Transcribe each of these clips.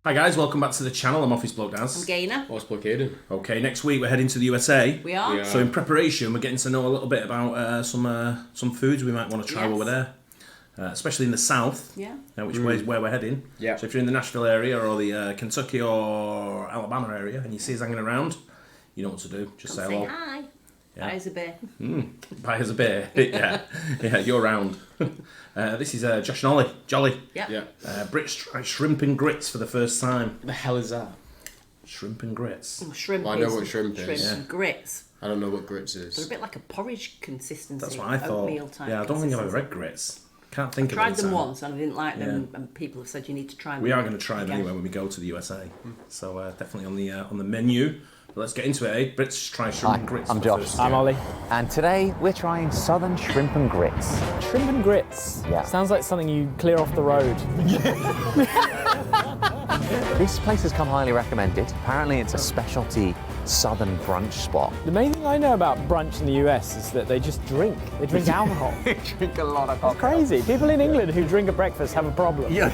Hi guys, welcome back to the channel. I'm Office Bloke Daz. I'm Gaynor. Office Bloke Aidan. Okay, next week we're heading to the USA. We are. So in preparation, we're getting to know a little bit about some foods we might want to try while we're there, especially in the south. Yeah. Which way is where we're heading. Yeah. So if you're in the Nashville area or the Kentucky or Alabama area and you see us hanging around, you know what to do. Just say hello. Hi. Yeah. Buy us a beer. Buy us a beer. yeah, you're round. This is Josh and Ollie. Jolly. Yeah. Brits try shrimp and grits for the first time. What the hell is that? Shrimp and grits. Shrimp. Well, I know what shrimp is. Shrimp and grits. I don't know what grits is. They're a bit like a porridge consistency. That's what I thought. Oatmeal type. Yeah, I don't think I've ever read grits. Can't think of it. I tried them once and I didn't like them, and people have said you need to try them. We are going to try them anyway when we go to the USA. So definitely on the menu. But let's get into it, eh? Brits try shrimp and grits. I'm Josh. I'm Ollie. And today we're trying southern shrimp and grits. Shrimp and grits. Yeah. Sounds like something you clear off the road. This place has come highly recommended. Apparently it's a specialty southern brunch spot. The main thing I know about brunch in the US is that they just drink. They drink alcohol. They drink a lot of It's cocktails. crazy. People in England who drink at breakfast have a problem. Yeah.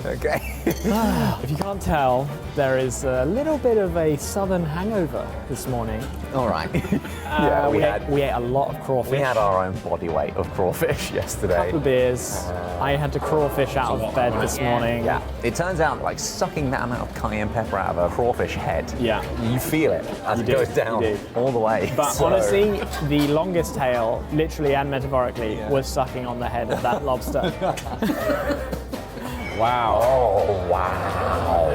Okay. If you can't tell, there is a little bit of a southern hangover this morning. All right. We ate a lot of crawfish. We had our own body weight of crawfish yesterday. couple of beers. I had to crawfish out of bed this morning. Yeah. It turns out like sucking that amount of cayenne pepper out of a crawfish head. Yeah. You feel it as it do, goes down you do. all the way. But So- honestly, the longest tail, literally and metaphorically, was sucking on the head of that lobster. Wow. Oh wow.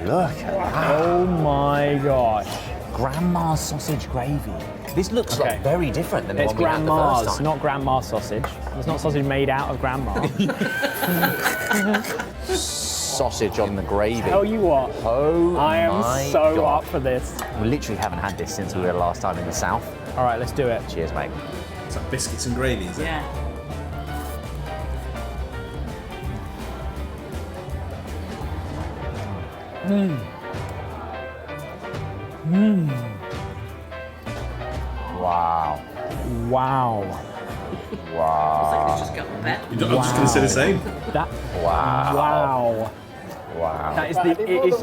Look at that. Oh my gosh. Grandma's sausage gravy. This looks Okay. like very different than the It's one we had the grandma's, first time. not grandma's sausage. It's not sausage made out of grandma. Sausage on the gravy. Tell you what, Oh I am my so God. up for this. We literally haven't had this since we were last time in the south. All right, let's do it. Cheers, mate. It's like biscuits and gravy, is it? Yeah. Wow. Wow. Wow. It's just got the bed. I was just going to say the same. That. Wow. Wow. Wow. That is the. It is,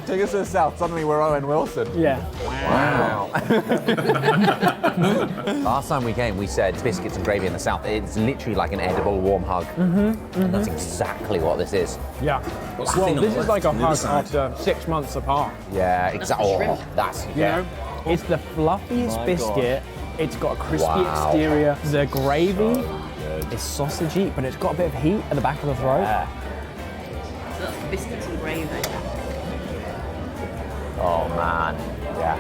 Take us to the south. Suddenly we're Owen Wilson. yeah. Wow. Last time we came, we said biscuits and gravy in the south. It's literally like an edible warm hug. And that's exactly what this is. Yeah. What's the Well, thing on this the is left like a on the other hug side? after 6 months apart. Yeah, exactly. the Oh, shrimp. that's You know, it's the fluffiest biscuit. It's got a crispy Wow. exterior. The gravy is sausagey, but it's got a bit of heat at the back of the throat. So that's biscuits and gravy. Oh man. Yeah.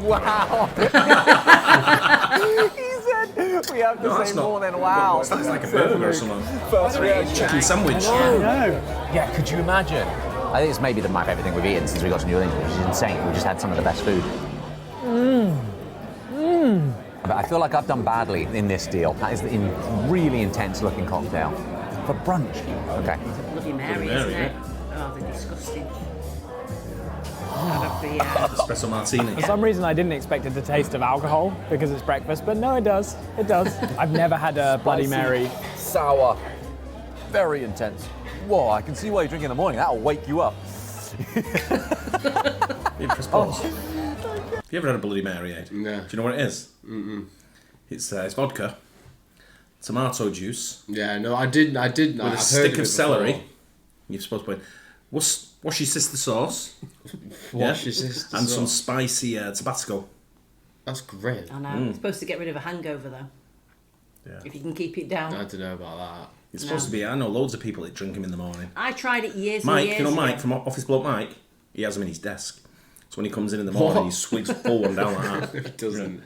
Wow. He said we have to that's say not- more than wow. It's like a burger or something. First reaction. Chicken sandwich. No. Yeah, could you imagine? I think it's maybe my favourite thing we've eaten since we got to New Orleans, which is insane. We just had some of the best food. But I feel like I've done badly in this deal. That is a really intense looking cocktail. For brunch. Okay. Bloody Mary, Mary, isn't it? Oh, they're disgusting. Out of the, Espresso martini. For some reason, I didn't expect it to taste of alcohol because it's breakfast, but no, it does. It does. I've never had a Bloody Mary. Sour. Very intense. Whoa, I can see why you drink in the morning. That'll wake you up. Press pause. Have you ever had a Bloody Mary, Ed? No. Do you know what it is? It's vodka, tomato juice, Yeah, no, I did. with I've a heard stick it of celery. before. You're supposed to put wash your sister sauce. Wash your sister and some sauce. spicy Tabasco. That's great. I know. It's supposed to get rid of a hangover, though. Yeah. If you can keep it down. I don't know about that. It's supposed to be. I know loads of people that drink them in the morning. I tried it years and Mike, years you know Mike ago. from Office Bloke Mike. He has them in his desk. So when he comes in the morning, he swigs full one down like that. It doesn't.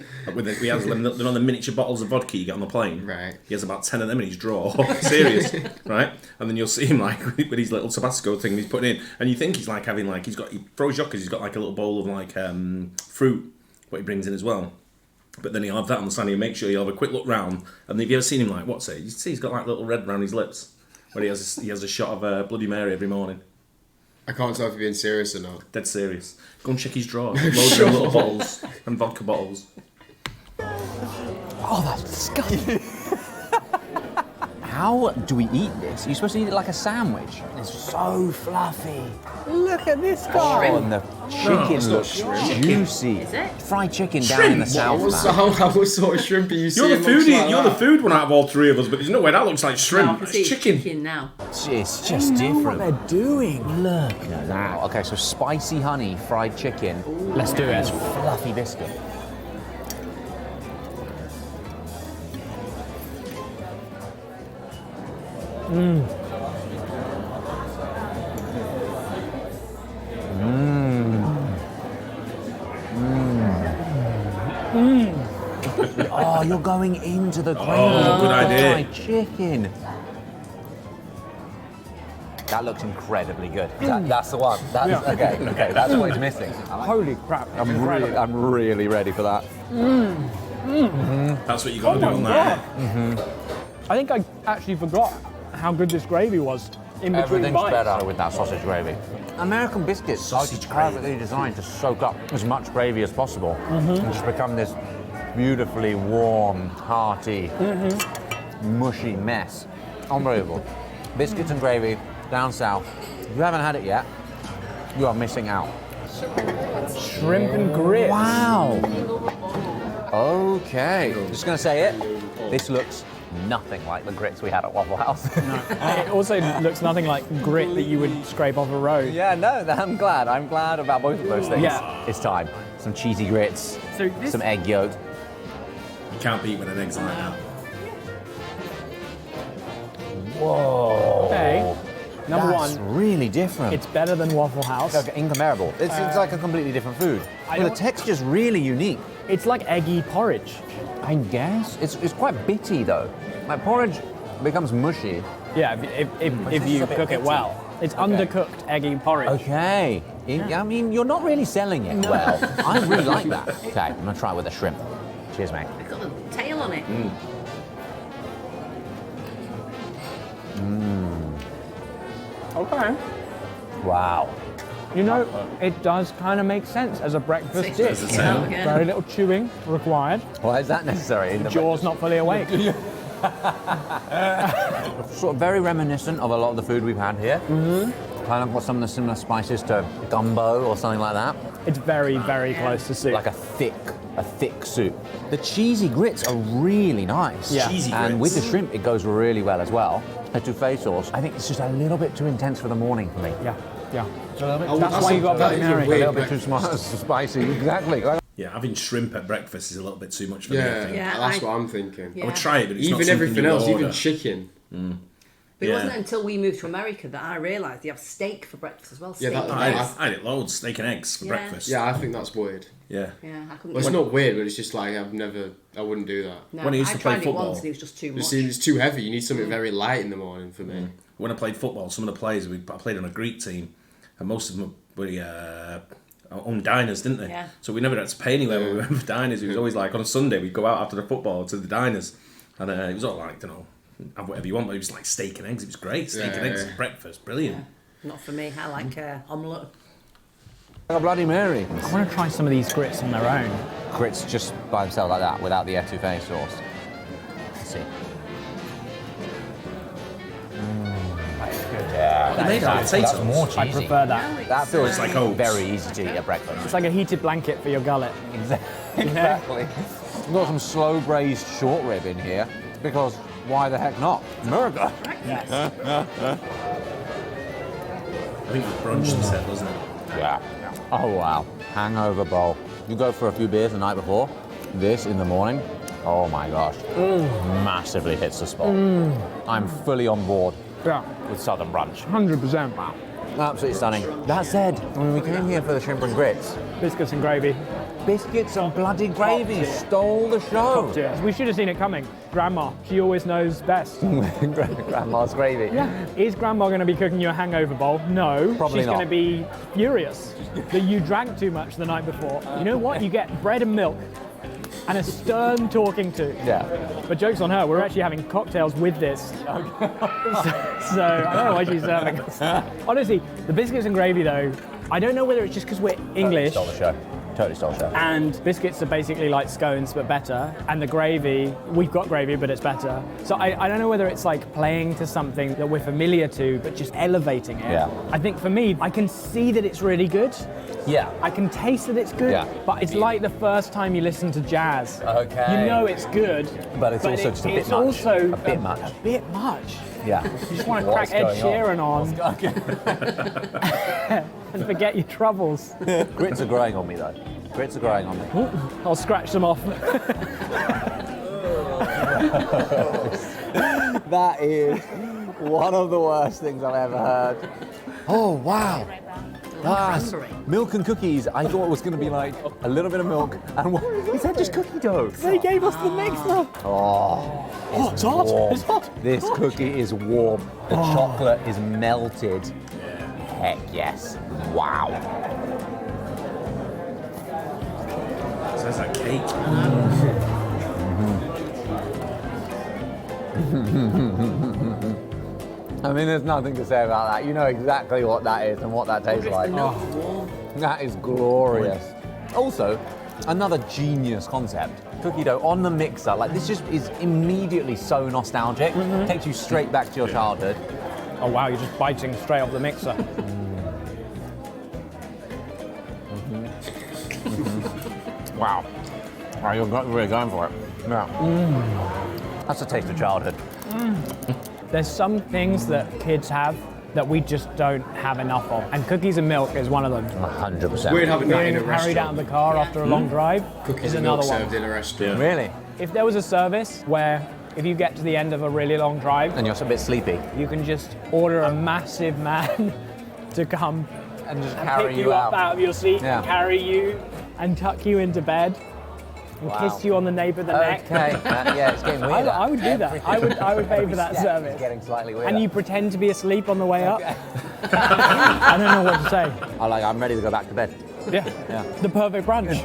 He has them, you know, the miniature bottles of vodka you get on the plane. Right. He has about 10 of them in his drawer. Serious, right? And then you'll see him like with his little Tabasco thing he's putting in, and you think he's like having like he throws you off because he's got like a little bowl of like fruit, what he brings in as well. But then he'll have that on the side. He'll make sure you'll have a quick look round. And have you ever seen him like what's it? You see he's got like little red round his lips, where he has a shot of Bloody Mary every morning. I can't tell if you're being serious or not. Dead serious. Go and check his drawer. Loads of little bottles and vodka bottles. Oh, that's disgusting. How do we eat this? You're supposed to eat it like a sandwich. It's so fluffy. Look at this Oh, guy. and the chicken it's not looks shrimp. juicy. Is it? Fried chicken down in the south, What sort of shrimp are you You're seeing? the looks foodie. like You're that? the food one out of all three of us, but there's no way that looks like No, I shrimp. can It's see it's chicken. now. It's just They know what different. they're doing. Look at that. Okay, so spicy honey fried chicken. Let's do it. Fluffy biscuit. Oh, you're going into the gravy. Oh, good with the idea. fried chicken. That looks incredibly good. That's the one. That's, okay, that's what he's missing. Holy crap. I'm really ready for that. That's what you got to do on that. I think I actually forgot how good this gravy was in between Everything's bites. better with that sausage gravy. American biscuits are Sausage perfectly designed to soak up as much gravy as possible and just become this beautifully warm, hearty, mushy mess. Unbelievable. Biscuits and gravy down south. If you haven't had it yet, you are missing out. Shrimp and grits. Wow. Okay. Just gonna say it. This looks nothing like the grits we had at Waffle House. It also looks nothing like grit that you would scrape off a road. Yeah, no, I'm glad. I'm glad about both of those things. Yeah. It's time. Some cheesy grits, So this, some egg yolk. You can't beat with an egg's like that. Whoa. okay, number That's one, really different. it's better than Waffle House. Like incomparable. It's like a completely different food. I But the don't- texture's really unique. It's like eggy porridge. I guess. It's quite bitty though. Like porridge becomes mushy. Yeah, if you cook it well. It's undercooked eggy porridge. Okay. I mean, you're not really selling it well. I really like that. Okay, I'm gonna try it with the shrimp. Cheers, mate. It's got the tail on it. Okay. Wow. You know, it does kind of make sense as a breakfast dish. As a tail. Yeah. Very little chewing required. Why is that necessary? In the Jaws not fully awake. Sort of very reminiscent of a lot of the food we've had here. Kind of got some of the similar spices to gumbo or something like that. It's very, very close to soup. Like a thick soup. The cheesy grits are really nice. Yeah. Cheesy And with the grits. shrimp, it goes really well as well. The etouffee sauce, I think it's just a little bit too intense for the morning for me. Yeah, yeah. Oh, That's why you got that Bloody is a Mary. A weird little bit too breakfast. spicy, exactly. Yeah, having shrimp at breakfast is a little bit too much for me. I Yeah, think. Yeah, that's I- what I'm thinking. Yeah. I would try it, but it's not Even something everything you else, order. even chicken. But it Yeah. wasn't until we moved to America that I realised you have steak for breakfast as well. Yeah, Steak. that- I had it loads, steak and eggs for Yeah. breakfast. Yeah, I think that's weird. Yeah. Yeah, I couldn't. Well, it's not weird, but it's just like I wouldn't do that. No, When I used I to play tried it football- once and it was just too It much. seems too heavy. You need something very light in the morning for me. When I played football, some of the players, I played on a Greek team, and most of them were owned diners, didn't they? Yeah. So we never had to pay anywhere when we went for diners. It was always like on a Sunday, we'd go out after the football to the diners, and it was all like, have whatever you want, but it was like steak and eggs. It was great. Steak and eggs Yeah. for breakfast. Brilliant. Not for me. I like omelette. A Bloody Mary. I want to try some of these grits on their own. Grits just by themselves like that, without the etouffee sauce. Let's see. Yeah, They made out of potatoes. That's more I cheesy. prefer that. That feels It's like oats. very easy to eat at breakfast. It's like a heated blanket for your gullet. Exactly. We've got some slow braised short rib in here because why the heck not? America. I think it's brunch instead, wasn't it? Yeah. Oh wow. Hangover bowl. You go for a few beers the night before. This in the morning. Oh my gosh. Massively hits the spot. I'm fully on board Yeah, with Southern brunch. 100%. Wow. Absolutely stunning. That said, when we came here for the shrimp and grits, Biscuits and gravy. biscuits and bloody gravy stole the show. Cheers. We should have seen it coming. Grandma, she always knows best. Grandma's gravy. Yeah. Is Grandma going to be cooking you a hangover bowl? No. Probably She's not. going to be furious that you drank too much the night before. You know what? You get bread and milk and a stern talking to. Yeah. But joke's on her, we're actually having cocktails with this. So I don't know why she's serving us. Honestly, the biscuits and gravy though, I don't know whether it's just because we're English. Stole the show. Totally stole show. And biscuits are basically like scones but better. And the gravy, we've got gravy but it's better. So I don't know whether it's like playing to something that we're familiar to but just elevating it. Yeah. I think for me, I can see that it's really good. Yeah. I can taste that it's good, Yeah. but it's like the first time you listen to jazz. Okay. You know it's good, But it's also just a bit it's much. also A bit much. A bit much. Yeah. You just want to crack Ed Sheeran on and forget your troubles. Grits are growing on me though. Grits are growing on me. I'll scratch them off. That is one of the worst things I've ever heard. Oh, wow. Cranberry. Milk and cookies. I thought it was going to be like a little bit of milk and what? Is that just cookie dough? They gave us the mixer. Oh, It's hot. warm. It's hot. This cookie is warm. The chocolate is melted. Heck yes. Wow. So it's like cake. I mean, there's nothing to say about that. You know exactly what that is and what that tastes Just like. the milk's warm. That is glorious. Also, another genius concept. Cookie dough on the mixer. Like, this just is immediately so nostalgic. Takes you straight back to your childhood. Oh wow, you're just biting straight off the mixer. Wow. Wow, you're really going for it. Yeah. That's a taste of childhood. There's some things that kids have that we just don't have enough of, and cookies and milk is one of them. 100%. Weird having that in Being a carried out of restaurant. the car after a long drive Cookies is and another milk one. served in a restaurant. Really? If there was a service where if you get to the end of a really long drive, And you're a bit sleepy. you can just order a massive man to come And just and carry pick you you up out. out of your seat, Yeah. and carry you, and tuck you into bed, and Wow. kiss you on the nape of the neck. Okay. Yeah, it's getting weirder. I would do that. I would pay for that Every step is service. getting slightly weirder. And you pretend to be asleep on the way up. I don't know what to say. I'm ready to go back to bed. Yeah. Yeah. The perfect brunch.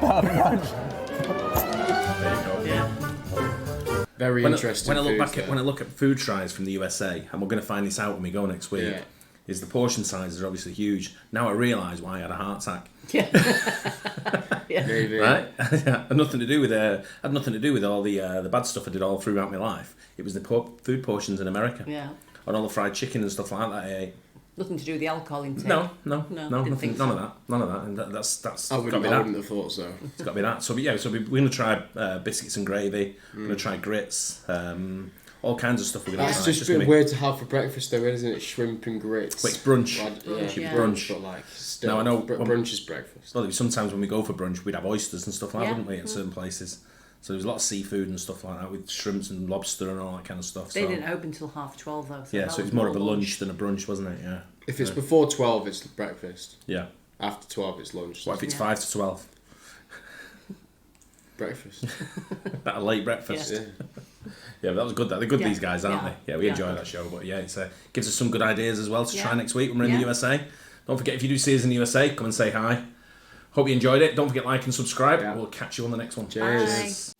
Very interesting. When I look foods back at there. when I look at food tries from the USA, and we're going to find this out when we go next week, Yeah. is the portion sizes are obviously huge. Now I realise why I had a heart attack. Maybe. Right? had nothing to do with had nothing to do with all the bad stuff I did all throughout my life. It was the food portions in America. Yeah. And all the fried chicken and stuff like that I ate. Nothing to do with the alcohol intake. No, didn't nothing, think none so. of that, none of that, and that's I got to wouldn't, be I that. wouldn't have thought so. It's got to be that. So we're going to try biscuits and gravy. We're going to try grits, all kinds of stuff. We're going to That's try. just It's a bit gonna weird to have for breakfast though, isn't it? Shrimp and grits. Well, it's brunch. Well, It should be Yeah. brunch. But like, still, Now, I know brunch is breakfast. Well, sometimes when we go for brunch, we'd have oysters and stuff like that, Yeah. wouldn't we, at certain places? So there's a lot of seafood and stuff like that with shrimps and lobster and all that kind of stuff. They so, didn't open till 12:30 though. So yeah, that so was it's more of a lunch than a brunch, wasn't it? Yeah. If it's before 12, it's breakfast. Yeah. After 12, it's lunch. What if it's Yeah. 5 to 12? Breakfast. That a late breakfast. Yeah. Yeah, but that was good. They're good, Yeah. these guys, aren't Yeah. they? Yeah, we Yeah. enjoy that show. But yeah, it gives us some good ideas as well to try Yeah. next week when we're in the Yeah. USA. Don't forget, if you do see us in the USA, come and say hi. Hope you enjoyed it. Don't forget like and subscribe. Yeah. We'll catch you on the next one. Cheers. Bye.